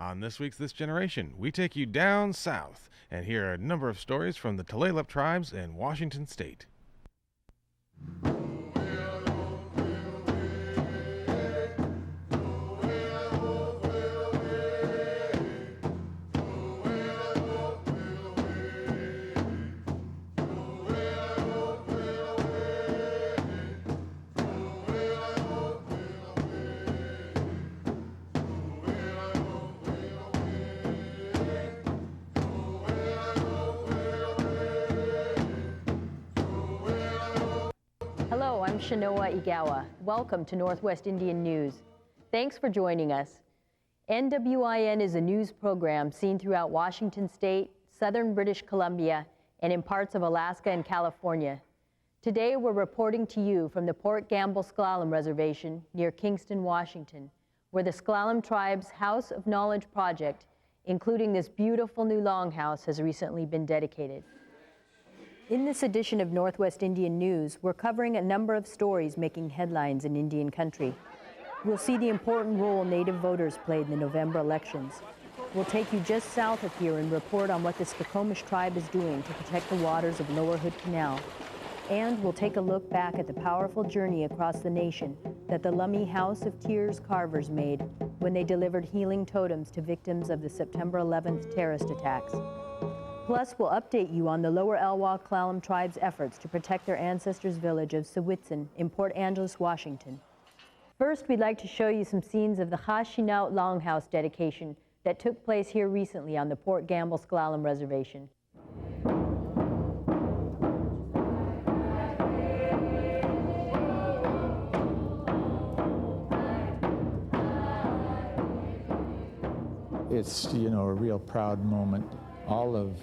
On this week's This Generation, we take you down south and hear a number of stories from the Tulalip tribes in Washington State. Hello, I'm Chenoa Egawa. Welcome to Northwest Indian News. Thanks for joining us. NWIN is a news program seen throughout Washington State, southern British Columbia, and in parts of Alaska and California. Today, we're reporting to you from the Port Gamble-Sklallam Reservation near Kingston, Washington, where the Sklallam tribe's House of Knowledge project, including this beautiful new longhouse, has recently been dedicated. In this edition of Northwest Indian News, we're covering a number of stories making headlines in Indian country. We'll see the important role Native voters played in the November elections. We'll take you just south of here and report on what the Skokomish tribe is doing to protect the waters of Lower Hood Canal. And we'll take a look back at the powerful journey across the nation that the Lummi House of Tears carvers made when they delivered healing totems to victims of the September 11th terrorist attacks. Plus, we'll update you on the Lower Elwha-Klallam tribe's efforts to protect their ancestors' village of Sewitson in Port Angeles, Washington. First, we'd like to show you some scenes of the Chenoa Longhouse dedication that took place here recently on the Port Gamble-Sklallam Reservation. It's, a real proud moment. All of,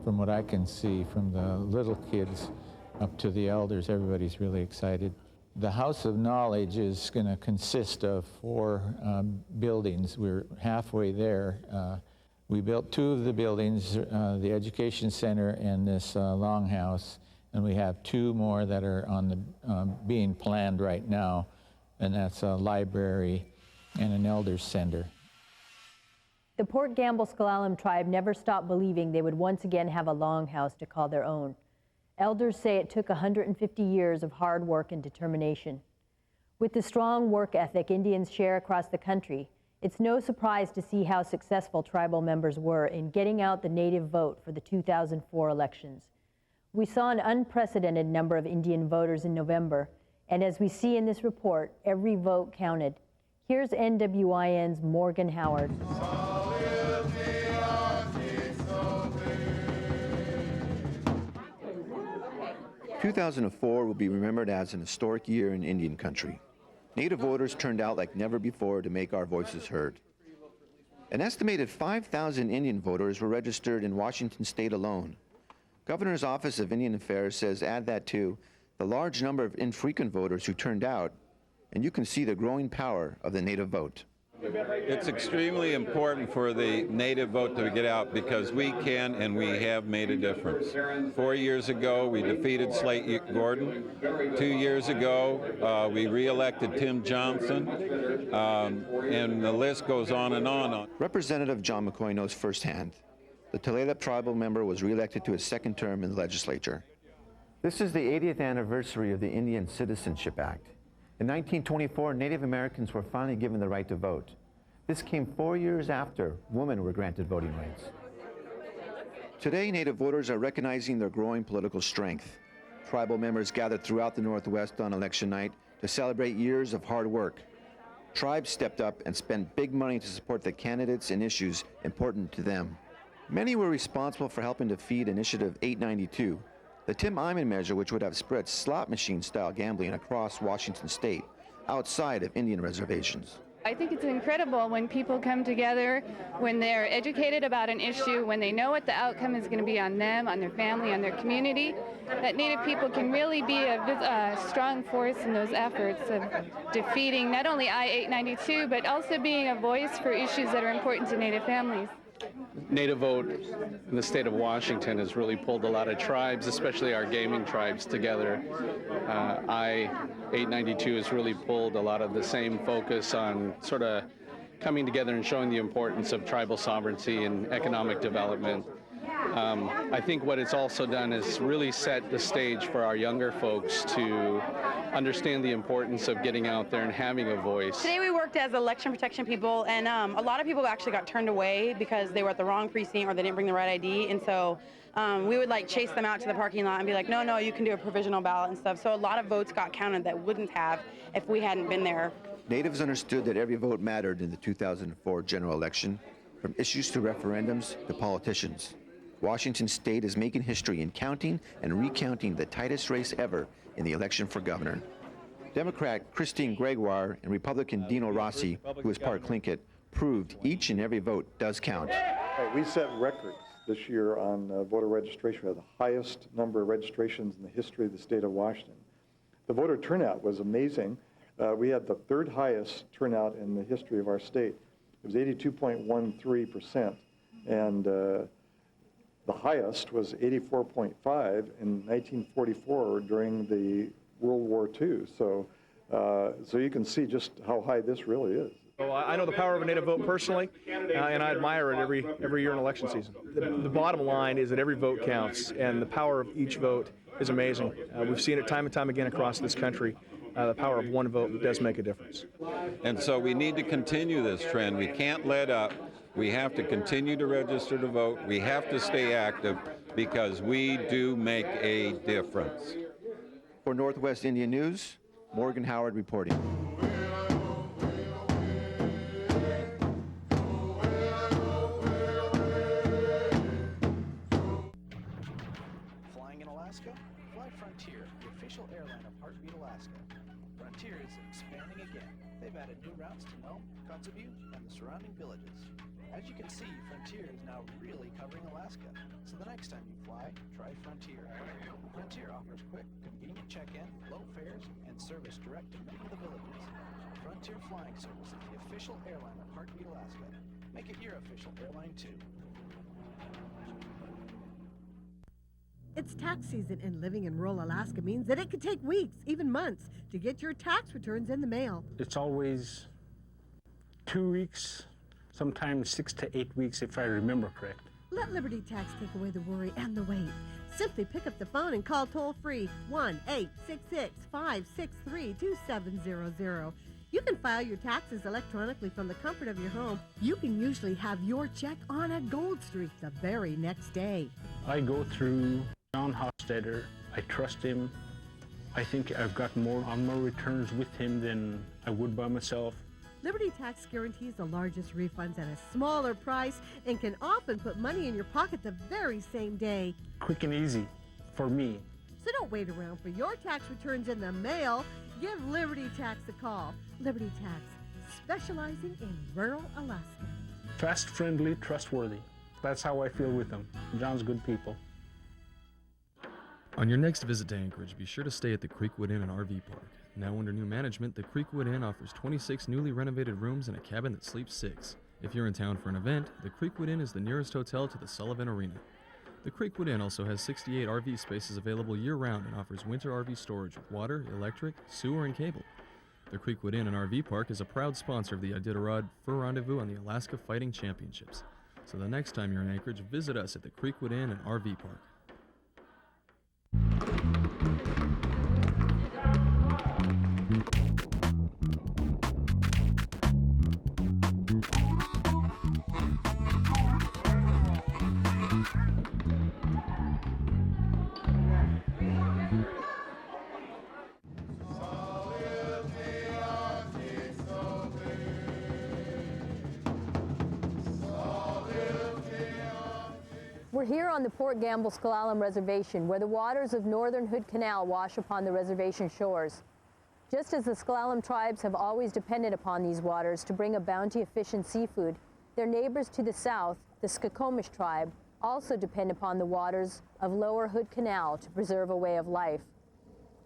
from what I can see, from the little kids up to the elders, everybody's really excited. The House of Knowledge is going to consist of 4 buildings. We're halfway there. We built 2 of the buildings, the Education Center and this Longhouse, and we have 2 more that are on the being planned right now, and that's a library and an Elders Center. The Port Gamble-Sklallam tribe never stopped believing they would once again have a longhouse to call their own. Elders say it took 150 years of hard work and determination. With the strong work ethic Indians share across the country, it's no surprise to see how successful tribal members were in getting out the Native vote for the 2004 elections. We saw an unprecedented number of Indian voters in November, and as we see in this report, every vote counted. Here's NWIN's Morgan Howard. 2004 will be remembered as an historic year in Indian country. Native voters turned out like never before to make our voices heard. An estimated 5,000 Indian voters were registered in Washington State alone. Governor's Office of Indian Affairs says add that to the large number of infrequent voters who turned out, and you can see the growing power of the Native vote. It's extremely important for the Native vote to get out because we can and we have made a difference. 4 years ago, we defeated Slate Gordon. 2 years ago, we re-elected Tim Johnson, and the list goes on and on. Representative John McCoy knows firsthand. The Tulalip tribal member was re-elected to his 2nd term in the legislature. This is the 80th anniversary of the Indian Citizenship Act. In 1924, Native Americans were finally given the right to vote. This came 4 years after women were granted voting rights. Today, Native voters are recognizing their growing political strength. Tribal members gathered throughout the Northwest on election night to celebrate years of hard work. Tribes stepped up and spent big money to support the candidates and issues important to them. Many were responsible for helping defeat Initiative 892, the Tim Eyman measure, which would have spread slot machine-style gambling across Washington State, outside of Indian reservations. I think it's incredible when people come together, when they're educated about an issue, when they know what the outcome is going to be on them, on their family, on their community, that Native people can really be a strong force in those efforts of defeating not only I-892, but also being a voice for issues that are important to Native families. Native vote in the state of Washington has really pulled a lot of tribes, especially our gaming tribes, together. I-892 has really pulled a lot of the same focus on sort of coming together and showing the importance of tribal sovereignty and economic development. I think what it's also done is really set the stage for our younger folks to understand the importance of getting out there and having a voice. Today we worked as election protection people, and a lot of people actually got turned away because they were at the wrong precinct or they didn't bring the right ID, and so we would like chase them out to the parking lot and be like, no, you can do a provisional ballot and stuff. So a lot of votes got counted that wouldn't have if we hadn't been there. Natives understood that every vote mattered in the 2004 general election, from issues to referendums to politicians. Washington State is making history in counting and recounting the tightest race ever in the election for governor. Democrat Christine Gregoire and Republican Dino Rossi, who is part Tlingit, proved each and every vote does count. We set records this year on voter registration. We had the highest number of registrations in the history of the state of Washington. The voter turnout was amazing. We had the third highest turnout in the history of our state. It was 82.13%, and the highest was 84.5 in 1944 during the World War II. So you can see just how high this really is. So I know the power of a Native vote personally, and I admire it every year in election season. The bottom line is that every vote counts, and the power of each vote is amazing. We've seen it time and time again across this country. The power of one vote does make a difference. And so we need to continue this trend. We can't let up. We have to continue to register to vote. We have to stay active because we do make a difference. For Northwest Indian News, Morgan Howard reporting. Flying in Alaska? Fly Frontier, the official airline of Heartbeat Alaska. Frontier is expanding again. They've added new routes to Nome, Kotzebue, and the surrounding villages. As you can see, Frontier is now really covering Alaska. So the next time you fly, try Frontier. Frontier offers quick, convenient check-in, low fares, and service direct to many of the villages. Frontier Flying Service is the official airline of Heartbeat Alaska. Make it your official airline too. It's tax season, and living in rural Alaska means that it could take weeks, even months, to get your tax returns in the mail. It's always 2 weeks, sometimes 6 to 8 weeks if I remember correct. Let Liberty Tax take away the worry and the wait. Simply pick up the phone and call toll-free 1-866-563-2700. You can file your taxes electronically from the comfort of your home. You can usually have your check on a gold streak the very next day. I go through John Hofstadter. I trust him. I think I've got more on my returns with him than I would by myself. Liberty Tax guarantees the largest refunds at a smaller price and can often put money in your pocket the very same day. Quick and easy for me. So don't wait around for your tax returns in the mail. Give Liberty Tax a call. Liberty Tax, specializing in rural Alaska. Fast, friendly, trustworthy. That's how I feel with them. John's good people. On your next visit to Anchorage, be sure to stay at the Creekwood Inn and RV Park. Now under new management, the Creekwood Inn offers 26 newly renovated rooms and a cabin that sleeps 6. If you're in town for an event, the Creekwood Inn is the nearest hotel to the Sullivan Arena. The Creekwood Inn also has 68 RV spaces available year-round and offers winter RV storage with water, electric, sewer, and cable. The Creekwood Inn and RV Park is a proud sponsor of the Iditarod Fur Rendezvous and the Alaska Fighting Championships. So the next time you're in Anchorage, visit us at the Creekwood Inn and RV Park. We're here on the Port Gamble-Sklallam Reservation, where the waters of northern Hood Canal wash upon the reservation shores. Just as the Sklallam tribes have always depended upon these waters to bring a bounty of fish and seafood, their neighbors to the south, the Skokomish tribe, also depend upon the waters of lower Hood Canal to preserve a way of life.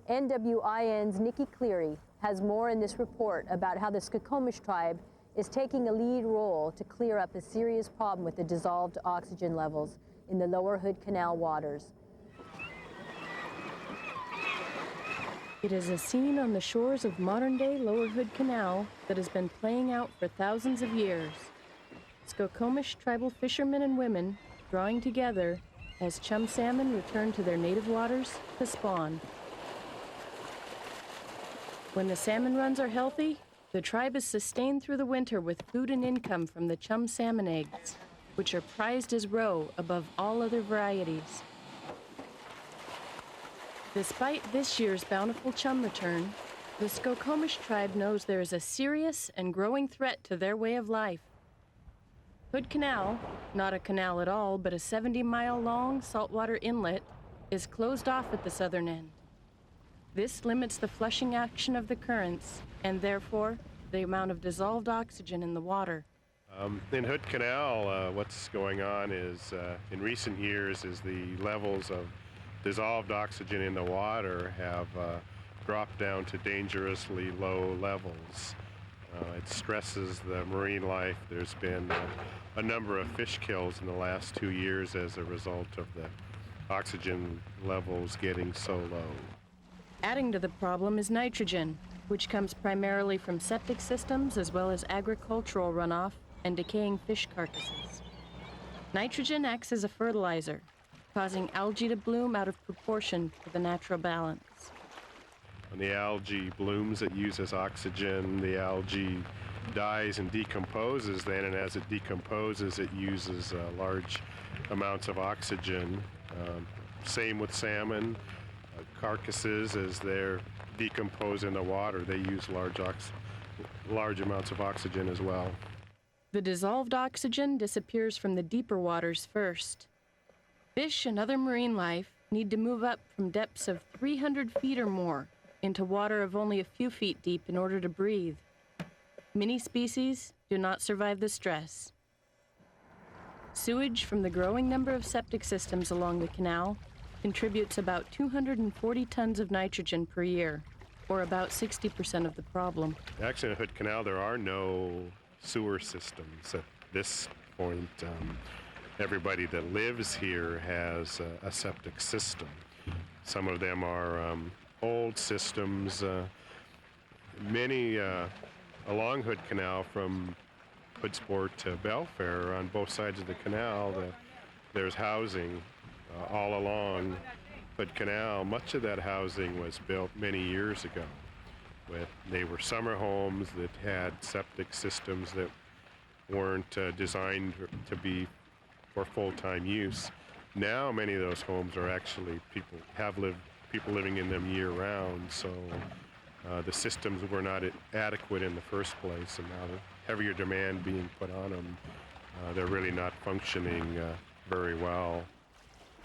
NWIN's Niki Cleary has more in this report about how the Skokomish tribe is taking a lead role to clear up a serious problem with the dissolved oxygen levels in the lower Hood Canal waters. It is a scene on the shores of modern-day Lower Hood Canal that has been playing out for thousands of years. Skokomish tribal fishermen and women drawing together as chum salmon return to their native waters to spawn. When the salmon runs are healthy, the tribe is sustained through the winter with food and income from the chum salmon eggs, which are prized as roe above all other varieties. Despite this year's bountiful chum return, the Skokomish tribe knows there is a serious and growing threat to their way of life. Hood Canal, not a canal at all, but a 70-mile-long saltwater inlet, is closed off at the southern end. This limits the flushing action of the currents, and therefore, the amount of dissolved oxygen in the water. In Hood Canal, what's going on is, in recent years, is the levels of dissolved oxygen in the water have dropped down to dangerously low levels. It stresses the marine life. There's been a number of fish kills in the last 2 years as a result of the oxygen levels getting so low. Adding to the problem is nitrogen, which comes primarily from septic systems as well as agricultural runoff and decaying fish carcasses. Nitrogen acts as a fertilizer, causing algae to bloom out of proportion to the natural balance. When the algae blooms, it uses oxygen. The algae dies and decomposes then, and as it decomposes, it uses large amounts of oxygen. Same with salmon. Carcasses, as they're decomposed in the water, they use large amounts of oxygen as well. The dissolved oxygen disappears from the deeper waters first. Fish and other marine life need to move up from depths of 300 feet or more into water of only a few feet deep in order to breathe. Many species do not survive the stress. Sewage from the growing number of septic systems along the canal contributes about 240 tons of nitrogen per year, or about 60% of the problem. Actually, in the Hood Canal, there are no sewer systems at this point. Everybody that lives here has a septic system. Some of them are old systems. Many along Hood Canal, from Hoodsport to Belfair, on both sides of the canal, there's housing all along Hood Canal. Much of that housing was built many years ago. They were summer homes that had septic systems that weren't designed to be for full-time use. Now many of those homes are actually people living in them year-round, so the systems were not adequate in the first place, and now the heavier demand being put on them, they're really not functioning very well.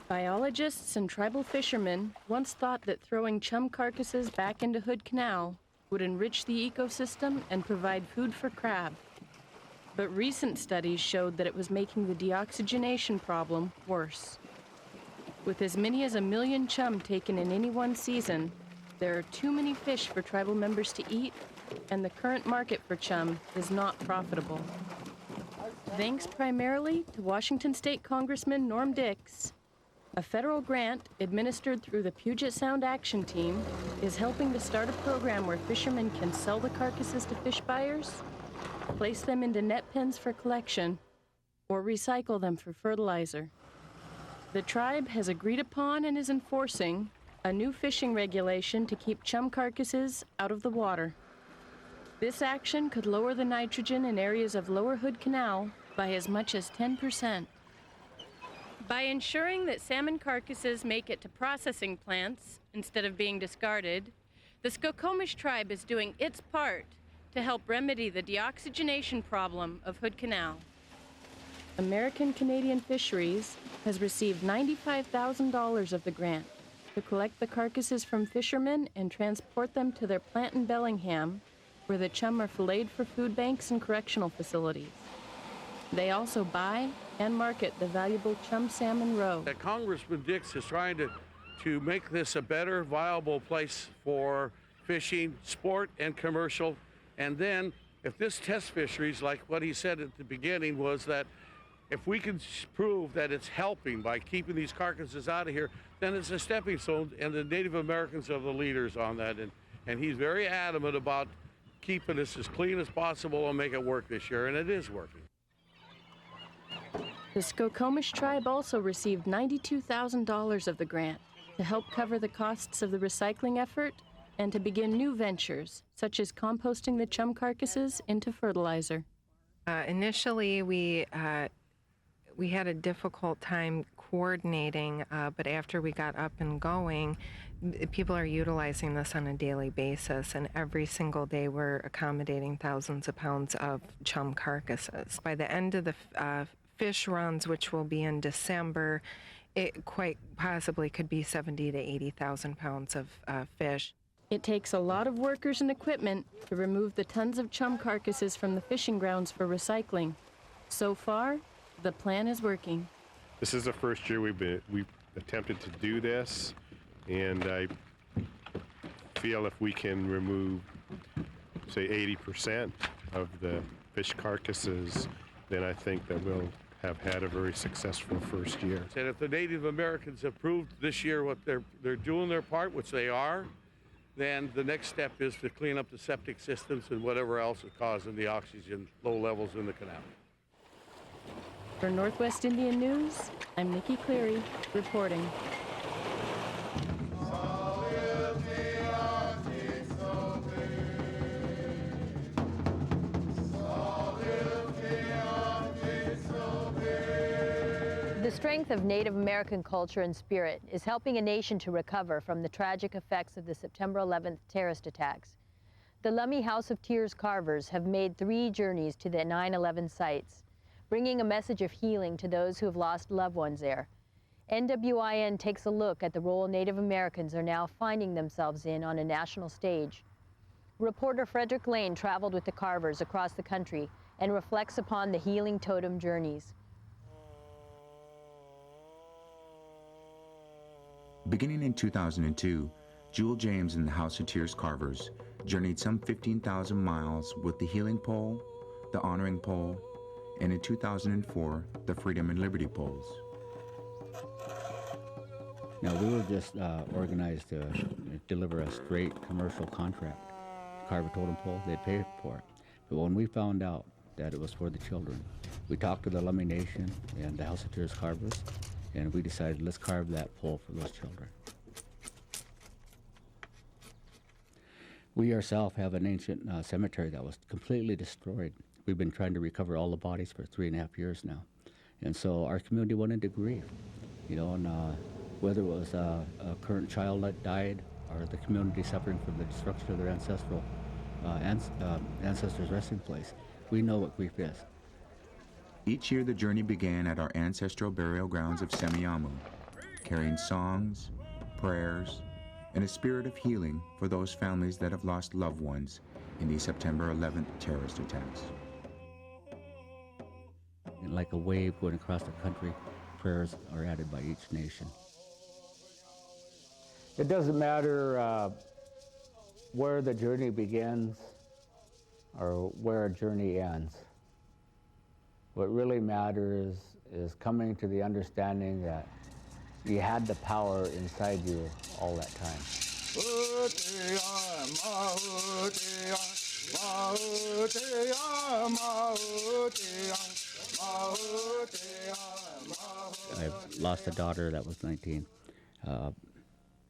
Biologists and tribal fishermen once thought that throwing chum carcasses back into Hood Canal would enrich the ecosystem and provide food for crab. But recent studies showed that it was making the deoxygenation problem worse. With as many as 1 million chum taken in any one season, there are too many fish for tribal members to eat, and the current market for chum is not profitable. Thanks primarily to Washington State Congressman Norm Dix, a federal grant administered through the Puget Sound Action Team is helping to start a program where fishermen can sell the carcasses to fish buyers, place them into net pens for collection, or recycle them for fertilizer. The tribe has agreed upon and is enforcing a new fishing regulation to keep chum carcasses out of the water. This action could lower the nitrogen in areas of Lower Hood Canal by as much as 10%. By ensuring that salmon carcasses make it to processing plants instead of being discarded, the Skokomish tribe is doing its part to help remedy the deoxygenation problem of Hood Canal. American Canadian Fisheries has received $95,000 of the grant to collect the carcasses from fishermen and transport them to their plant in Bellingham, where the chum are filleted for food banks and correctional facilities. They also buy and market the valuable chum salmon roe. Congressman Dix is trying to make this a better, viable place for fishing, sport, and commercial. And then, if this test fisheries, like what he said at the beginning, was that If we can prove that it's helping by keeping these carcasses out of here, then it's a stepping stone, and the Native Americans are the leaders on that. And he's very adamant about keeping this as clean as possible and make it work this year, and it is working. The Skokomish tribe also received $92,000 of the grant to help cover the costs of the recycling effort and to begin new ventures, such as composting the chum carcasses into fertilizer. Initially, we had a difficult time coordinating, but after we got up and going, people are utilizing this on a daily basis, and every single day we're accommodating thousands of pounds of chum carcasses. By the end of the fish runs, which will be in December, it quite possibly could be 70 to 80,000 pounds of fish. It takes a lot of workers and equipment to remove the tons of chum carcasses from the fishing grounds for recycling. So far, the plan is working. This is the first year we've attempted to do this, and I feel if we can remove, say, 80% of the fish carcasses, then I think that we'll have had a very successful first year. And if the Native Americans have proved this year what they're doing their part, which they are, then the next step is to clean up the septic systems and whatever else is causing the oxygen low levels in the canal. For Northwest Indian News, I'm Niki Cleary, reporting. The strength of Native American culture and spirit is helping a nation to recover from the tragic effects of the September 11th terrorist attacks. The Lummi House of Tears carvers have made 3 journeys to the 9/11 sites, bringing a message of healing to those who have lost loved ones there. NWIN takes a look at the role Native Americans are now finding themselves in on a national stage. Reporter Frederick Lane traveled with the carvers across the country and reflects upon the healing totem journeys. Beginning in 2002, Jewell James and the House of Tears carvers journeyed some 15,000 miles with the Healing Pole, the Honoring Pole, and in 2004, the Freedom and Liberty poles. Now, we were just organized to deliver a straight commercial contract. Carve a totem pole, they'd pay for it. But when we found out that it was for the children, we talked to the Lummi Nation and the House of Tears carvers, and we decided, let's carve that pole for those children. We ourselves have an ancient cemetery that was completely destroyed. We've been trying to recover all the bodies for 3.5 years now. And so our community went into grief, you know, and whether it was a current child that died or the community suffering from the destruction of their ancestors' resting place, we know what grief is. Each year the journey began at our ancestral burial grounds of Semiahmoo, carrying songs, prayers, and a spirit of healing for those families that have lost loved ones in the September 11th terrorist attacks. And like a wave going across the country, prayers are added by each nation. It doesn't matter where the journey begins or where a journey ends. What really matters is coming to the understanding that you had the power inside you all that time. I've lost a daughter that was 19.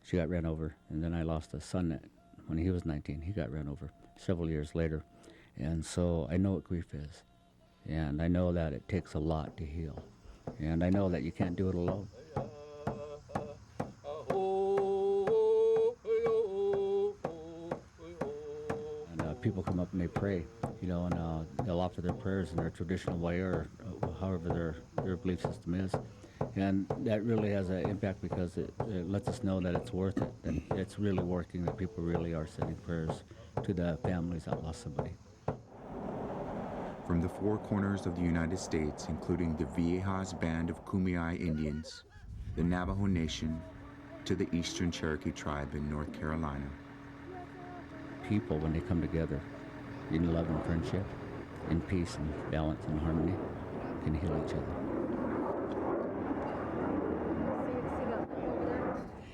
She got ran over, and then I lost a son that, when he was 19, he got ran over several years later. And so I know what grief is. And I know that it takes a lot to heal. And I know that you can't do it alone. And people come up and they pray, you know, and they'll offer their prayers in their traditional way or however their belief system is. And that really has an impact because it lets us know that it's worth it, that it's really working, that people really are sending prayers to the families that lost somebody. From the 4 corners of the United States, including the Viejas Band of Kumeyaay Indians, the Navajo Nation, to the Eastern Cherokee Tribe in North Carolina. People, when they come together in love and friendship, in peace and balance and harmony, can heal each other.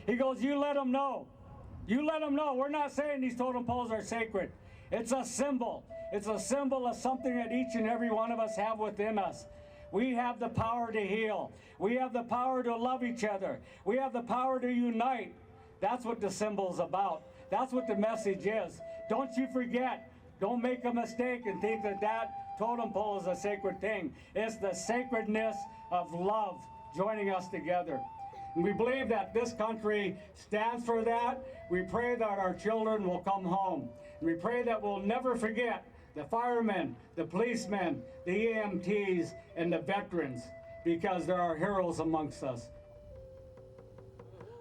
He goes, you let them know. You let them know. We're not saying these totem poles are sacred. It's a symbol. It's a symbol of something that each and every one of us have within us. We have the power to heal. We have the power to love each other. We have the power to unite. That's what the symbol's about. That's what the message is. Don't you forget. Don't make a mistake and think that that totem pole is a sacred thing. It's the sacredness of love joining us together. And we believe that this country stands for that. We pray that our children will come home. And we pray that we'll never forget the firemen, the policemen, the EMTs, and the veterans, because there are heroes amongst us.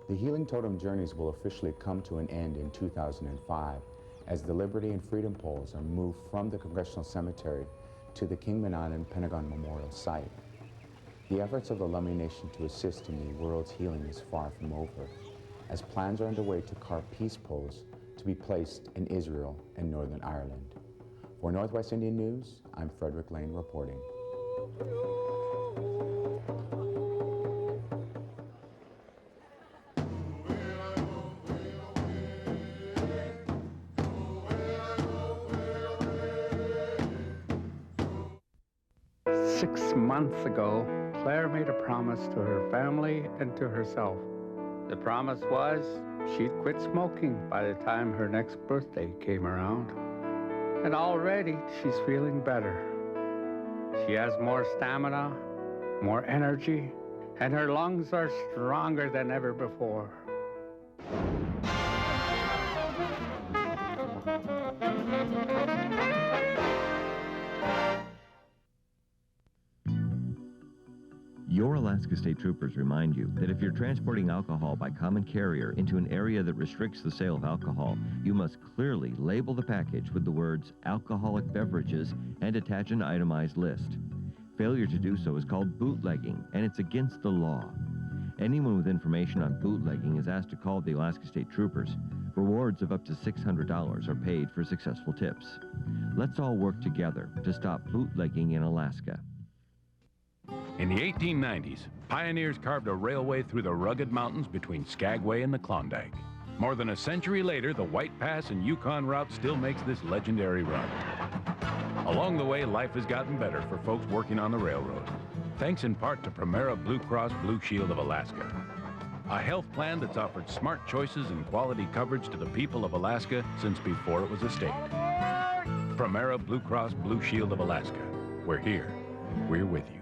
The Healing Totem Journeys will officially come to an end in 2005 as the Liberty and Freedom Poles are moved from the Congressional Cemetery to the Kingman Island Pentagon Memorial Site. The efforts of the Lummi Nation to assist in the world's healing is far from over, as plans are underway to carve peace poles to be placed in Israel and Northern Ireland. For Northwest Indian News, I'm Frederick Lane reporting. Six months ago, Claire made a promise to her family and to herself. The promise was she'd quit smoking by the time her next birthday came around. And already she's feeling better. She has more stamina, more energy, and her lungs are stronger than ever before. Your Alaska State Troopers remind you that if you're transporting alcohol by common carrier into an area that restricts the sale of alcohol, you must clearly label the package with the words alcoholic beverages and attach an itemized list. Failure to do so is called bootlegging, and it's against the law. Anyone with information on bootlegging is asked to call the Alaska State Troopers. Rewards of up to $600 are paid for successful tips. Let's all work together to stop bootlegging in Alaska. In the 1890s, pioneers carved a railway through the rugged mountains between Skagway and the Klondike. More than a century later, the White Pass and Yukon route still makes this legendary run. Along the way, life has gotten better for folks working on the railroad, thanks in part to Primera Blue Cross Blue Shield of Alaska, a health plan that's offered smart choices and quality coverage to the people of Alaska since before it was a state. Primera Blue Cross Blue Shield of Alaska. We're here. We're with you.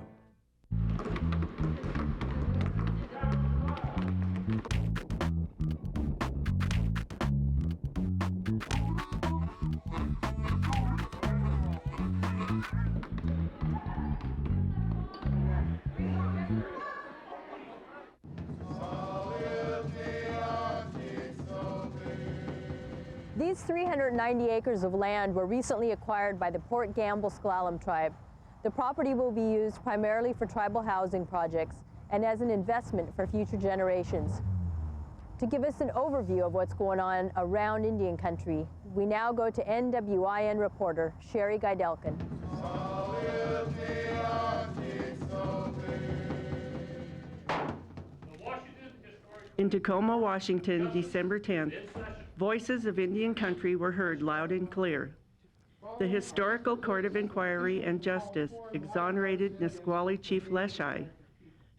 These 390 acres of land were recently acquired by the Port Gamble Sklallam tribe. The property will be used primarily for tribal housing projects and as an investment for future generations. To give us an overview of what's going on around Indian country, we now go to NWIN reporter Sherry Guydelkon. In Tacoma, Washington, December 10th, voices of Indian country were heard loud and clear. The Historical Court of Inquiry and Justice exonerated Nisqually Chief Leshai,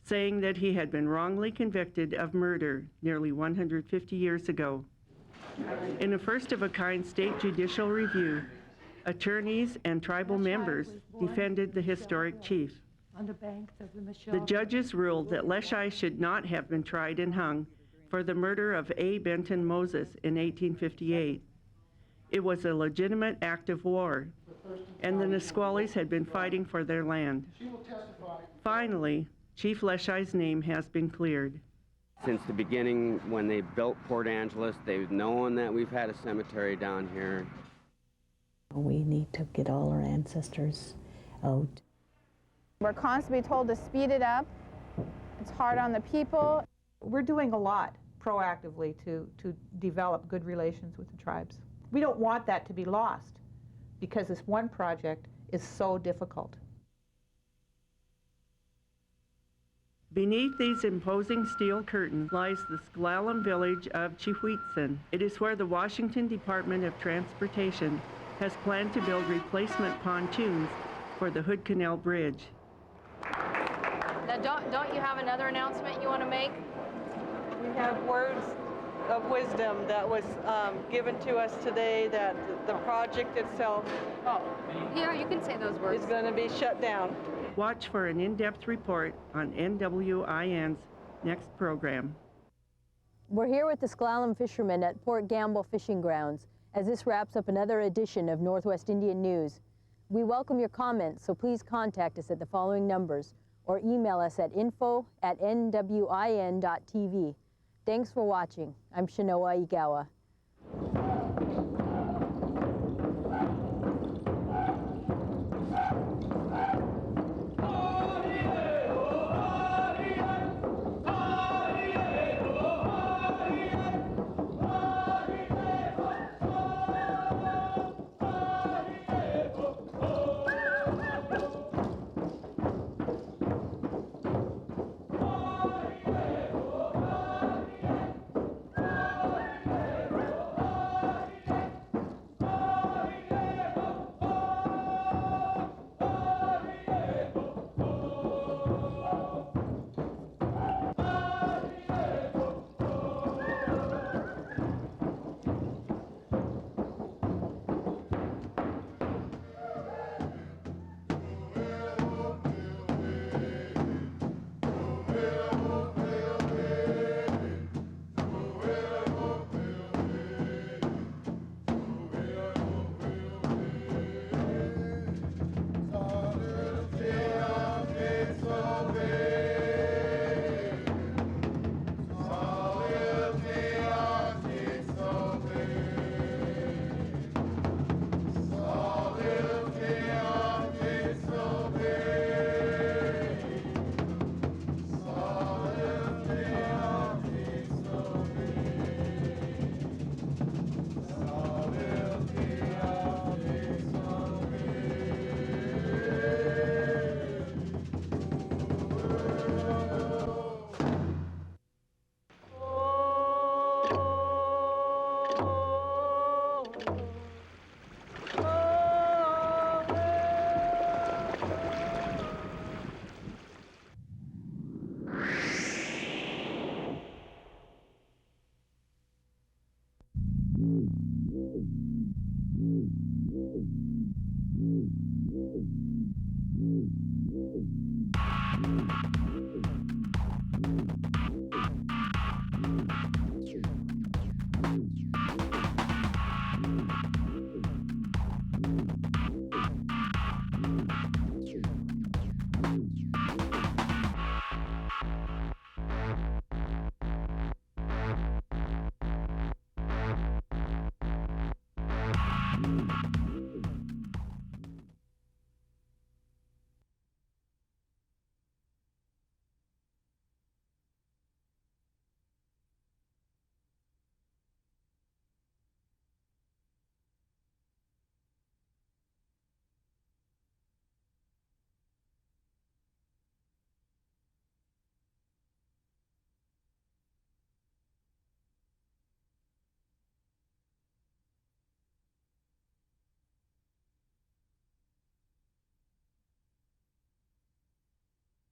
saying that he had been wrongly convicted of murder nearly 150 years ago. In a first-of-a-kind state judicial review, attorneys and tribal members defended the historic chief. On the banks of the Michelle. The judges ruled that Leshai should not have been tried and hung for the murder of A. Benton Moses in 1858. It was a legitimate act of war, and the Nisquallies had been fighting for their land. Finally, Chief Leshai's name has been cleared. Since the beginning, when they built Port Angeles, they've known that we've had a cemetery down here. We need to get all our ancestors out. We're constantly told to speed it up. It's hard on the people. We're doing a lot proactively to develop good relations with the tribes. We don't want that to be lost because this one project is so difficult. Beneath these imposing steel curtains lies the Sklallam village of Chihuitzen. It is where the Washington Department of Transportation has planned to build replacement pontoons for the Hood Canal Bridge. Now, don't you have another announcement you want to make? We have words of wisdom that was given to us today, that the project itself Yeah, you can say those words. is going to be shut down. Watch for an in-depth report on NWIN's next program. We're here with the Sklallam fishermen at Port Gamble Fishing Grounds as this wraps up another edition of Northwest Indian News. We welcome your comments, so please contact us at the following numbers or email us at info@nwin.tv. Thanks for watching. I'm Chenoa Egawa.